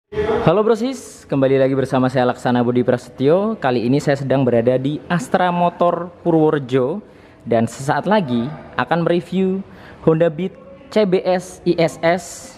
Halo brosis, kembali lagi bersama saya Laksana Budi Prasetyo. Kali ini saya sedang berada di Astra Motor Purworejo dan sesaat lagi akan mereview Honda Beat CBS ISS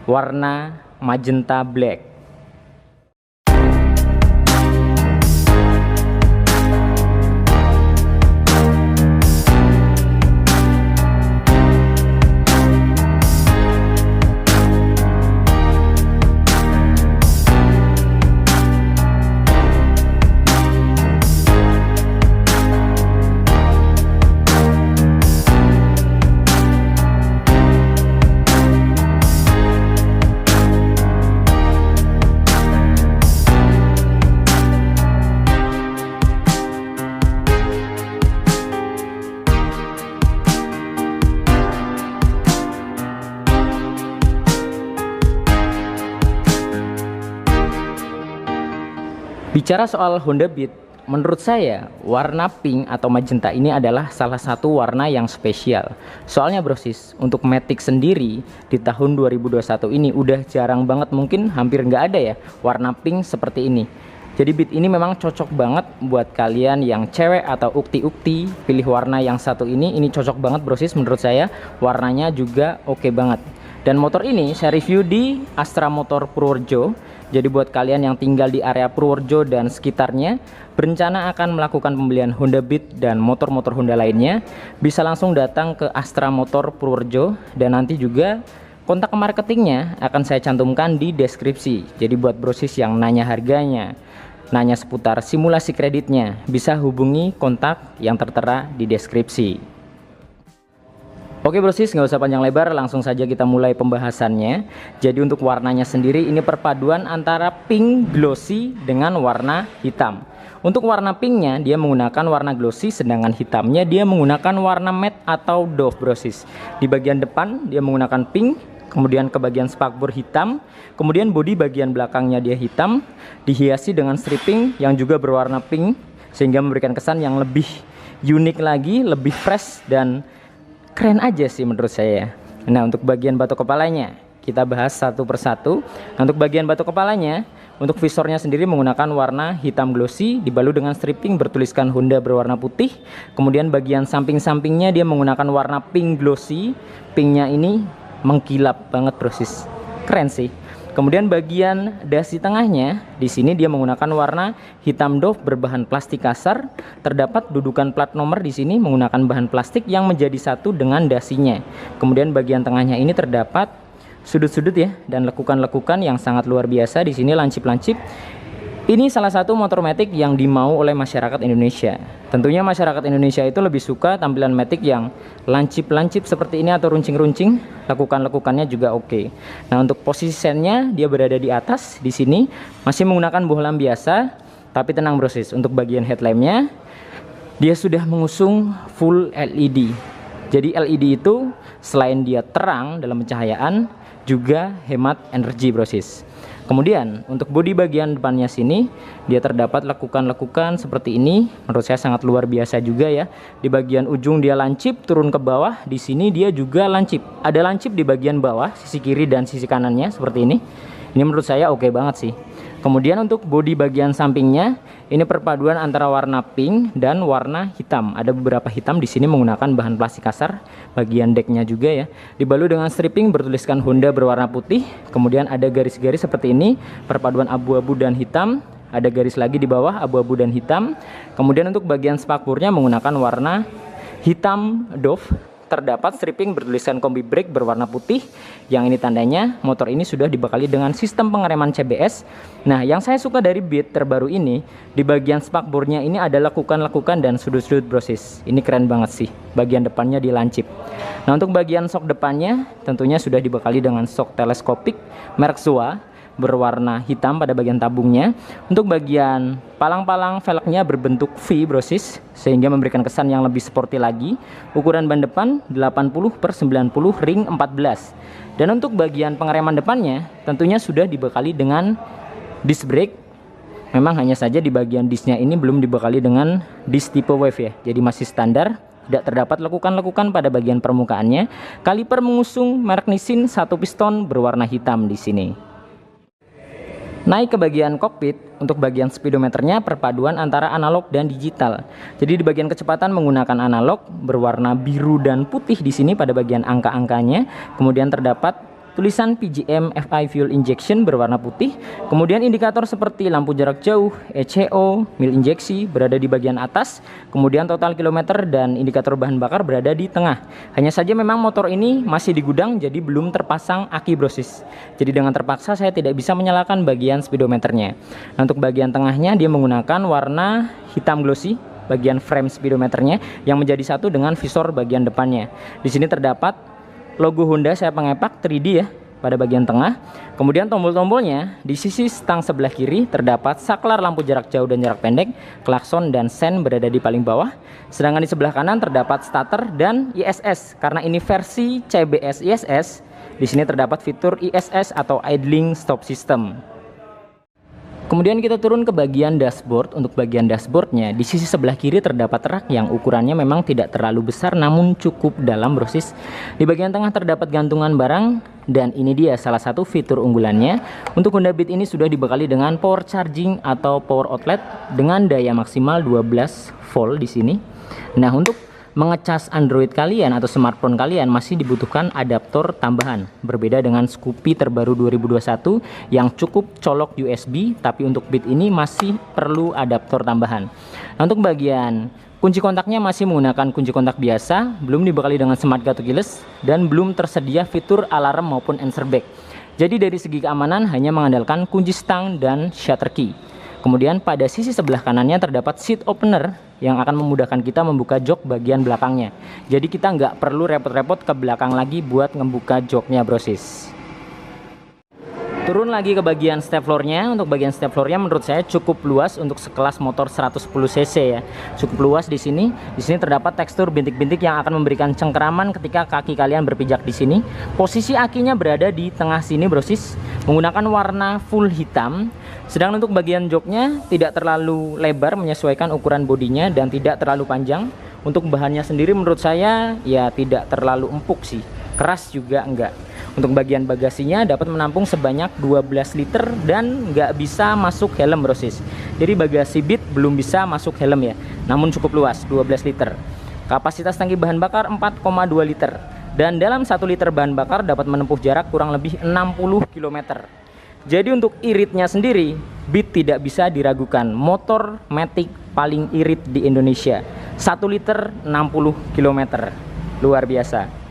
warna magenta black. Bicara soal Honda Beat, menurut saya warna pink atau magenta ini adalah salah satu warna yang spesial. Soalnya brosis, untuk Matic sendiri di tahun 2021 ini udah jarang banget, mungkin hampir nggak ada ya warna pink seperti ini. Jadi Beat ini memang cocok banget buat kalian yang cewek atau ukti-ukti, pilih warna yang satu ini cocok banget brosis menurut saya. Warnanya juga oke banget. Dan motor ini saya review di Astra Motor Purworejo. Jadi buat kalian yang tinggal di area Purworejo dan sekitarnya, berencana akan melakukan pembelian Honda Beat dan motor-motor Honda lainnya, bisa langsung datang ke Astra Motor Purworejo. Dan nanti juga kontak marketingnya akan saya cantumkan di deskripsi. Jadi buat brosis yang nanya harganya, nanya seputar simulasi kreditnya, bisa hubungi kontak yang tertera di deskripsi. Oke brosis, nggak usah panjang lebar, langsung saja kita mulai pembahasannya. Jadi untuk warnanya sendiri ini perpaduan antara pink glossy dengan warna hitam. Untuk warna pinknya dia menggunakan warna glossy, sedangkan hitamnya dia menggunakan warna matte atau doff brosis. Di bagian depan dia menggunakan pink, kemudian ke bagian spakbor hitam, kemudian bodi bagian belakangnya dia hitam, dihiasi dengan stripping yang juga berwarna pink, sehingga memberikan kesan yang lebih unik lagi, lebih fresh dan keren aja sih menurut saya. Nah untuk bagian batok kepalanya kita bahas satu persatu. Nah, untuk bagian batok kepalanya, untuk visornya sendiri menggunakan warna hitam glossy dibalut dengan stripping bertuliskan Honda berwarna putih. Kemudian bagian samping-sampingnya dia menggunakan warna pink glossy. Pinknya ini mengkilap banget brosis, keren sih. Kemudian bagian dasi tengahnya di sini dia menggunakan warna hitam doff berbahan plastik kasar. Terdapat dudukan plat nomor di sini menggunakan bahan plastik yang menjadi satu dengan dasinya. Kemudian bagian tengahnya ini terdapat sudut-sudut ya dan lekukan-lekukan yang sangat luar biasa. Di sini lancip-lancip. Ini salah satu motor Matic yang dimau oleh masyarakat Indonesia. Tentunya masyarakat Indonesia itu lebih suka tampilan Matic yang lancip-lancip seperti ini atau runcing-runcing. Lekukan-lekukannya juga oke. Nah, untuk posisi sennya dia berada di atas di sini, masih menggunakan bohlam biasa, tapi tenang brosis, untuk bagian headlampnya dia sudah mengusung full LED. Jadi LED itu selain dia terang dalam pencahayaan, juga hemat energi brosis. Kemudian untuk bodi bagian depannya sini dia terdapat lekukan-lekukan seperti ini, menurut saya sangat luar biasa juga ya. Di bagian ujung dia lancip turun ke bawah, di sini dia juga lancip. Ada lancip di bagian bawah sisi kiri dan sisi kanannya seperti ini. Ini menurut saya oke banget sih. Kemudian untuk bodi bagian sampingnya ini perpaduan antara warna pink dan warna hitam. Ada beberapa hitam di sini menggunakan bahan plastik kasar. Bagian decknya juga ya dibalut dengan stripping bertuliskan Honda berwarna putih. Kemudian ada garis-garis seperti ini, perpaduan abu-abu dan hitam. Ada garis lagi di bawah abu-abu dan hitam. Kemudian untuk bagian spakbornya menggunakan warna hitam doff. Terdapat stripping bertuliskan kombi brake berwarna putih, yang ini tandanya motor ini sudah dibekali dengan sistem pengereman CBS. Nah, yang saya suka dari Beat terbaru ini, di bagian spakbornya ini ada lekukan-lekukan dan sudut-sudut brosis. Ini keren banget sih, bagian depannya dilancip. Nah, untuk bagian sok depannya tentunya sudah dibekali dengan sok teleskopik merek Showa berwarna hitam pada bagian tabungnya. Untuk bagian palang-palang velgnya berbentuk V brosis, sehingga memberikan kesan yang lebih sporty lagi. Ukuran ban depan 80/90 ring 14. Dan untuk bagian pengereman depannya tentunya sudah dibekali dengan disc brake. Memang hanya saja di bagian disknya ini belum dibekali dengan disk tipe wave ya, jadi masih standar. Tidak terdapat lekukan-lekukan pada bagian permukaannya. Kaliper mengusung merek Nissin 1 piston berwarna hitam di sini. Naik ke bagian kokpit, untuk bagian speedometernya perpaduan antara analog dan digital. Jadi di bagian kecepatan menggunakan analog berwarna biru dan putih di sini pada bagian angka-angkanya. Kemudian terdapat tulisan PGM FI fuel injection berwarna putih. Kemudian indikator seperti lampu jarak jauh, ECO, mil injeksi berada di bagian atas. Kemudian total kilometer dan indikator bahan bakar berada di tengah. Hanya saja memang motor ini masih di gudang, jadi belum terpasang aki brosis. Jadi dengan terpaksa saya tidak bisa menyalakan bagian speedometernya. Nah, untuk bagian tengahnya dia menggunakan warna hitam glossy bagian frame speedometernya yang menjadi satu dengan visor bagian depannya. Di sini terdapat logo Honda saya pengepak 3D ya pada bagian tengah. Kemudian tombol-tombolnya di sisi stang sebelah kiri terdapat saklar lampu jarak jauh dan jarak pendek, klakson dan sen berada di paling bawah. Sedangkan di sebelah kanan terdapat starter dan ISS. Karena ini versi CBS ISS, di sini terdapat fitur ISS atau idling stop system. Kemudian kita turun ke bagian dashboard. Untuk bagian dashboardnya di sisi sebelah kiri terdapat rak yang ukurannya memang tidak terlalu besar namun cukup dalam brosis. Di bagian tengah terdapat gantungan barang dan ini dia salah satu fitur unggulannya. Untuk Honda Beat ini sudah dibekali dengan power charging atau power outlet dengan daya maksimal 12 volt di sini. Nah, untuk mengecas Android kalian atau smartphone kalian masih dibutuhkan adaptor tambahan. Berbeda dengan Scoopy terbaru 2021 yang cukup colok USB, tapi untuk Beat ini masih perlu adaptor tambahan. Nah, untuk bagian kunci kontaknya masih menggunakan kunci kontak biasa, belum dibekali dengan smart key keyless dan belum tersedia fitur alarm maupun answer back. Jadi dari segi keamanan hanya mengandalkan kunci stang dan shutter key. Kemudian pada sisi sebelah kanannya terdapat seat opener yang akan memudahkan kita membuka jok bagian belakangnya. Jadi kita nggak perlu repot-repot ke belakang lagi buat ngebuka joknya brosis. Turun lagi ke bagian step floornya. Untuk bagian step floornya menurut saya cukup luas untuk sekelas motor 110 cc ya. Cukup luas di sini. Di sini terdapat tekstur bintik-bintik yang akan memberikan cengkeraman ketika kaki kalian berpijak di sini. Posisi akinya berada di tengah sini brosis, menggunakan warna full hitam. Sedangkan untuk bagian joknya tidak terlalu lebar menyesuaikan ukuran bodinya dan tidak terlalu panjang. Untuk bahannya sendiri menurut saya ya tidak terlalu empuk sih. Keras juga enggak. Untuk bagian bagasinya dapat menampung sebanyak 12 liter dan nggak bisa masuk helm brosis. Jadi bagasi Beat belum bisa masuk helm ya, namun cukup luas 12 liter. Kapasitas tangki bahan bakar 4,2 liter. Dan dalam 1 liter bahan bakar dapat menempuh jarak kurang lebih 60 km. Jadi untuk iritnya sendiri, Beat tidak bisa diragukan. Motor matic paling irit di Indonesia. 1 liter 60 km. Luar biasa.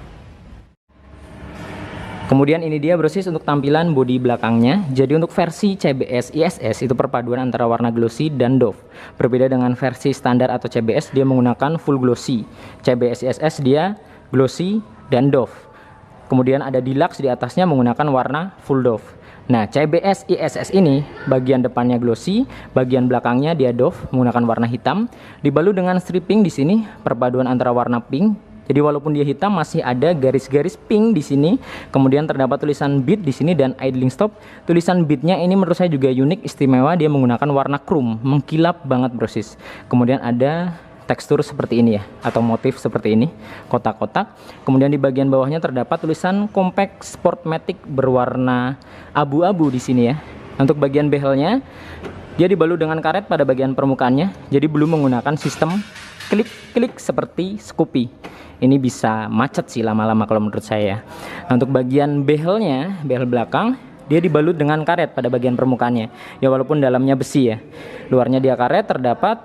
Kemudian ini dia brosis untuk tampilan bodi belakangnya. Jadi untuk versi CBS ISS itu perpaduan antara warna glossy dan doff. Berbeda dengan versi standar atau CBS, dia menggunakan full glossy. CBS ISS dia glossy dan doff. Kemudian ada deluxe di atasnya menggunakan warna full doff. Nah, CBS ISS ini bagian depannya glossy, bagian belakangnya dia doff menggunakan warna hitam, dibalut dengan stripping di sini perpaduan antara warna pink. Jadi walaupun dia hitam masih ada garis-garis pink di sini. Kemudian terdapat tulisan Beat di sini dan idling stop. Tulisan Beatnya ini menurut saya juga unik, istimewa. Dia menggunakan warna chrome, mengkilap banget brosis. Kemudian ada tekstur seperti ini ya, atau motif seperti ini, kotak-kotak. Kemudian di bagian bawahnya terdapat tulisan Compact Sportmatic berwarna abu-abu di sini ya. Untuk bagian behelnya dia dibalut dengan karet pada bagian permukaannya. Jadi belum menggunakan sistem klik-klik seperti Scoopy. Ini bisa macet sih lama-lama kalau menurut saya. Nah, untuk bagian behelnya, behel belakang, dia dibalut dengan karet pada bagian permukaannya. Ya walaupun dalamnya besi ya. Luarnya dia karet, terdapat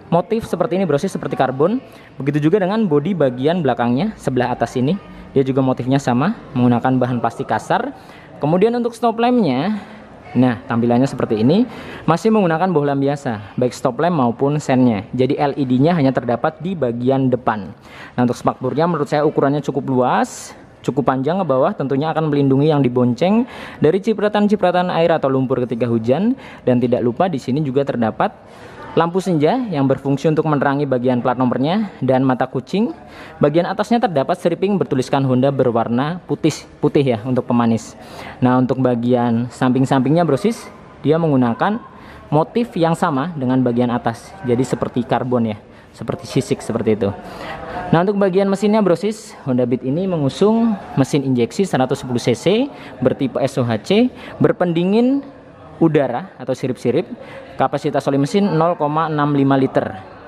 motif seperti ini brosis, seperti karbon. Begitu juga dengan bodi bagian belakangnya sebelah atas ini. Dia juga motifnya sama, menggunakan bahan plastik kasar. Kemudian untuk stop lampnya, nah tampilannya seperti ini, masih menggunakan bohlam biasa, baik stop lamp maupun sennya. Jadi LED-nya hanya terdapat di bagian depan. Nah, untuk spakbornya menurut saya ukurannya cukup luas, cukup panjang ke bawah, tentunya akan melindungi yang dibonceng dari cipratan-cipratan air atau lumpur ketika hujan. Dan tidak lupa di sini juga terdapat lampu senja yang berfungsi untuk menerangi bagian plat nomornya dan mata kucing. Bagian atasnya terdapat stripping bertuliskan Honda berwarna putih ya untuk pemanis. Nah, untuk bagian samping-sampingnya brosis, dia menggunakan motif yang sama dengan bagian atas. Jadi seperti karbon ya, seperti sisik seperti itu. Nah, untuk bagian mesinnya brosis, Honda Beat ini mengusung mesin injeksi 110 cc bertipe SOHC, berpendingin udara atau sirip-sirip. Kapasitas oli mesin 0,65 liter.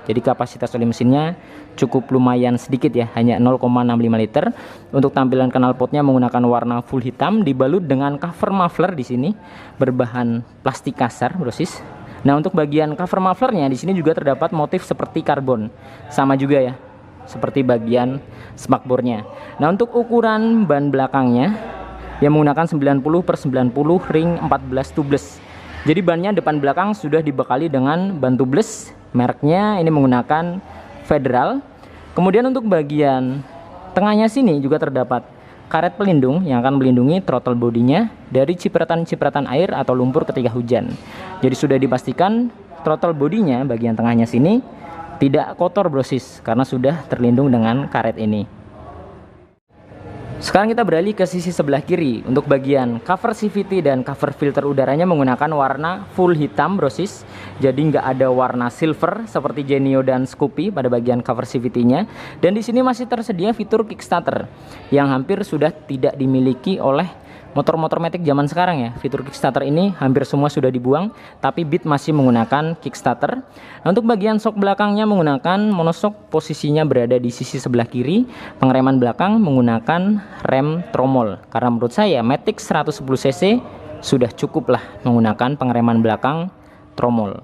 Jadi kapasitas oli mesinnya cukup lumayan sedikit ya, hanya 0,65 liter. Untuk tampilan knalpotnya menggunakan warna full hitam, dibalut dengan cover muffler di sini berbahan plastik kasar, brosis. Nah, untuk bagian cover mufflernya di sini juga terdapat motif seperti karbon, sama juga ya, seperti bagian spakbornya. Nah, untuk ukuran ban belakangnya yang menggunakan 90/90 ring 14 tubeless. Jadi bannya depan belakang sudah dibekali dengan ban tubeless. Mereknya ini menggunakan Federal. Kemudian untuk bagian tengahnya sini juga terdapat karet pelindung yang akan melindungi throttle bodinya dari cipratan-cipratan air atau lumpur ketika hujan. Jadi sudah dipastikan throttle bodinya bagian tengahnya sini tidak kotor, brosis, karena sudah terlindung dengan karet ini. Sekarang kita beralih ke sisi sebelah kiri. Untuk bagian cover CVT dan cover filter udaranya menggunakan warna full hitam, brosis. Jadi nggak ada warna silver seperti Genio dan Scoopy pada bagian cover CVT-nya. Dan di sini masih tersedia fitur kickstarter yang hampir sudah tidak dimiliki oleh motor-motor matic zaman sekarang ya. Fitur kickstarter ini hampir semua sudah dibuang, tapi Beat masih menggunakan kickstarter. Nah, untuk bagian shock belakangnya menggunakan monoshock, posisinya berada di sisi sebelah kiri. Pengereman belakang menggunakan rem tromol, karena menurut saya matic 110 cc sudah cukup lah menggunakan pengereman belakang tromol.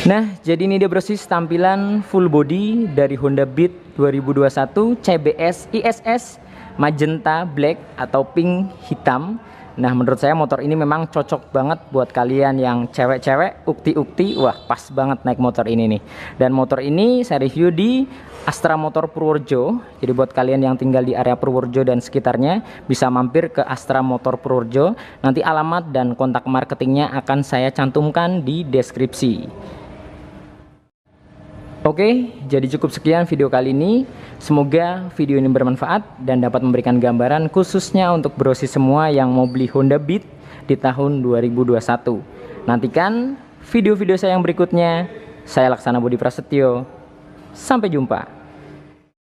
Nah, jadi ini dia brosis tampilan full body dari Honda Beat 2021 CBS ISS magenta black atau pink hitam. Nah, menurut saya motor ini memang cocok banget buat kalian yang cewek-cewek ukti-ukti. Wah, pas banget naik motor ini nih. Dan motor ini saya review di Astra Motor Purworejo. Jadi buat kalian yang tinggal di area Purworejo dan sekitarnya bisa mampir ke Astra Motor Purworejo. Nanti alamat dan kontak marketingnya akan saya cantumkan di deskripsi. Oke, jadi cukup sekian video kali ini. Semoga video ini bermanfaat dan dapat memberikan gambaran khususnya untuk brosis semua yang mau beli Honda Beat di tahun 2021. Nantikan video-video saya yang berikutnya. Saya Laksana Budi Prasetyo. Sampai jumpa.